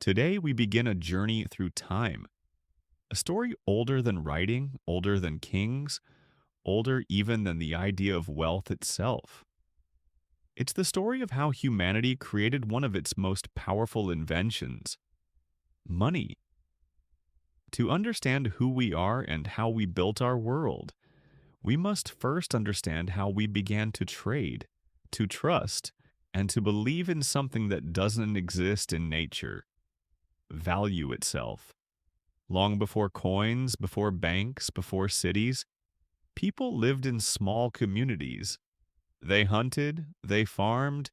Today, we begin a journey through time, a story older than writing, older than kings, older even than the idea of wealth itself. It's the story of how humanity created one of its most powerful inventions, money. To understand who we are and how we built our world, we must first understand how we began to trade, to trust, and to believe in something that doesn't exist in nature, value itself. Long before coins, before banks, before cities, people lived in small communities. They hunted, they farmed,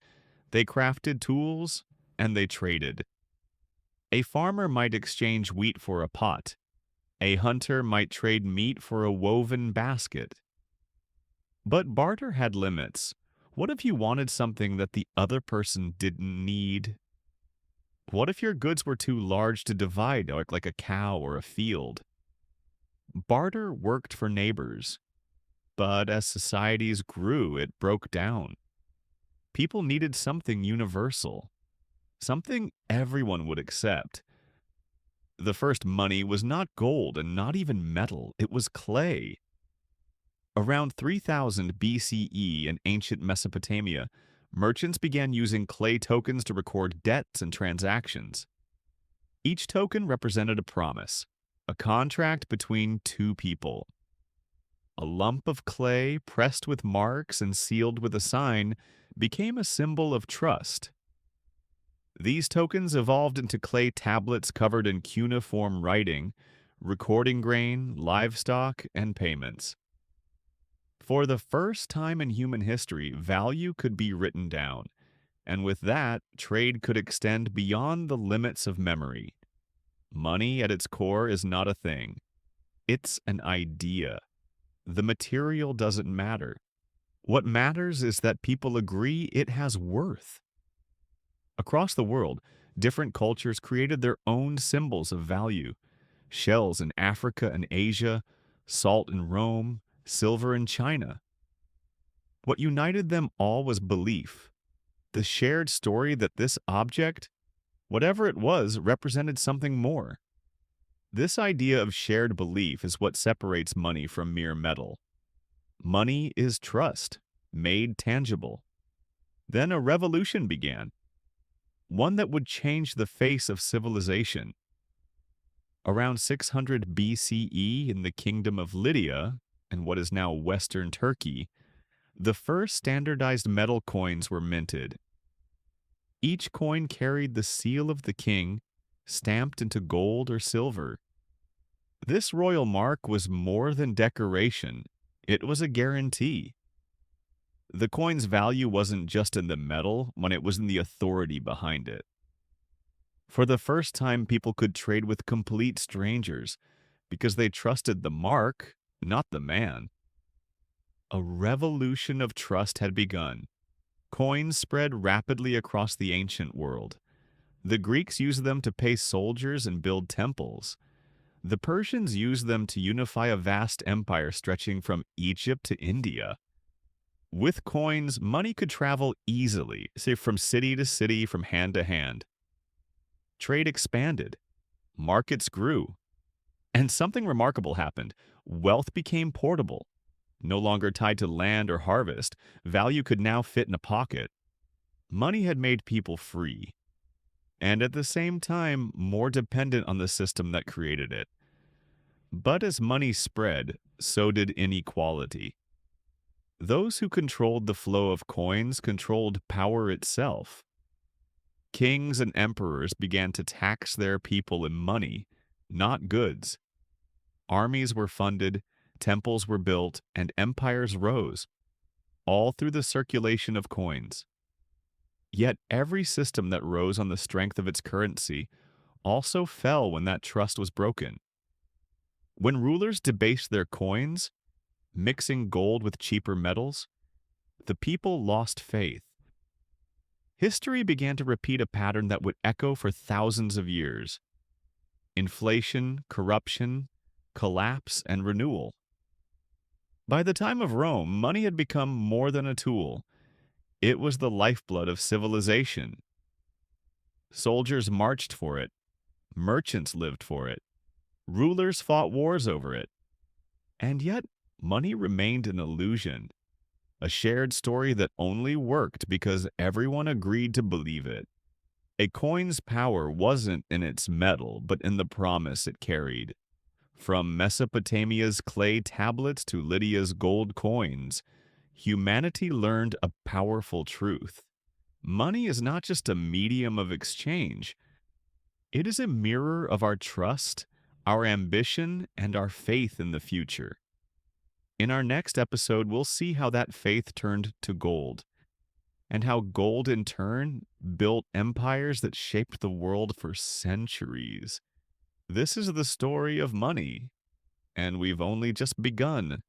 they crafted tools, and they traded. A farmer might exchange wheat for a pot. A hunter might trade meat for a woven basket. But barter had limits. What if you wanted something that the other person didn't need? What if your goods were too large to divide, like a cow or a field? Barter worked for neighbors, but as societies grew, it broke down. People needed something universal, something everyone would accept. The first money was not gold and not even metal, it was clay. Around 3000 BCE in ancient Mesopotamia, merchants began using clay tokens to record debts and transactions. Each token represented a promise, a contract between two people. A lump of clay, pressed with marks and sealed with a sign, became a symbol of trust. These tokens evolved into clay tablets covered in cuneiform writing, recording grain, livestock, and payments. For the first time in human history, value could be written down, and with that, trade could extend beyond the limits of memory. Money at its core is not a thing. It's an idea. The material doesn't matter. What matters is that people agree it has worth. Across the world, different cultures created their own symbols of value. Shells in Africa and Asia, salt in Rome, silver in China. What united them all was belief, the shared story that this object, whatever it was, represented something more. This idea of shared belief is what separates money from mere metal. Money is trust, made tangible. Then a revolution began, one that would change the face of civilization. Around 600 BCE in the kingdom of Lydia, and what is now Western Turkey, the first standardized metal coins were minted. Each coin carried the seal of the king, stamped into gold or silver. This royal mark was more than decoration, it was a guarantee. The coin's value wasn't just in the metal, when it was in the authority behind it. For the first time, people could trade with complete strangers because they trusted the mark, not the man. A revolution of trust had begun. Coins spread rapidly across the ancient world. The Greeks used them to pay soldiers and build temples. The Persians used them to unify a vast empire stretching from Egypt to India. With coins, money could travel easily, say from city to city, from hand to hand. Trade expanded. Markets grew. And something remarkable happened. Wealth became portable. No longer tied to land or harvest, value could now fit in a pocket. Money had made people free, and at the same time, more dependent on the system that created it. But as money spread, so did inequality. Those who controlled the flow of coins controlled power itself. Kings and emperors began to tax their people in money, not goods. Armies were funded, temples were built, and empires rose, all through the circulation of coins. Yet every system that rose on the strength of its currency also fell when that trust was broken. When rulers debased their coins, mixing gold with cheaper metals, the people lost faith. History began to repeat a pattern that would echo for thousands of years. Inflation, corruption, collapse, and renewal. By the time of Rome, money had become more than a tool. It was the lifeblood of civilization. Soldiers marched for it, Merchants lived for it. Rulers fought wars over it. And yet, money remained an illusion, a shared story that only worked because everyone agreed to believe it. A coin's power wasn't in its metal, but in the promise it carried. From Mesopotamia's clay tablets to Lydia's gold coins, humanity learned a powerful truth. Money is not just a medium of exchange, it is a mirror of our trust, our ambition, and our faith in the future. In our next episode, we'll see how that faith turned to gold, and how gold in turn built empires that shaped the world for centuries. This is the story of money, and we've only just begun.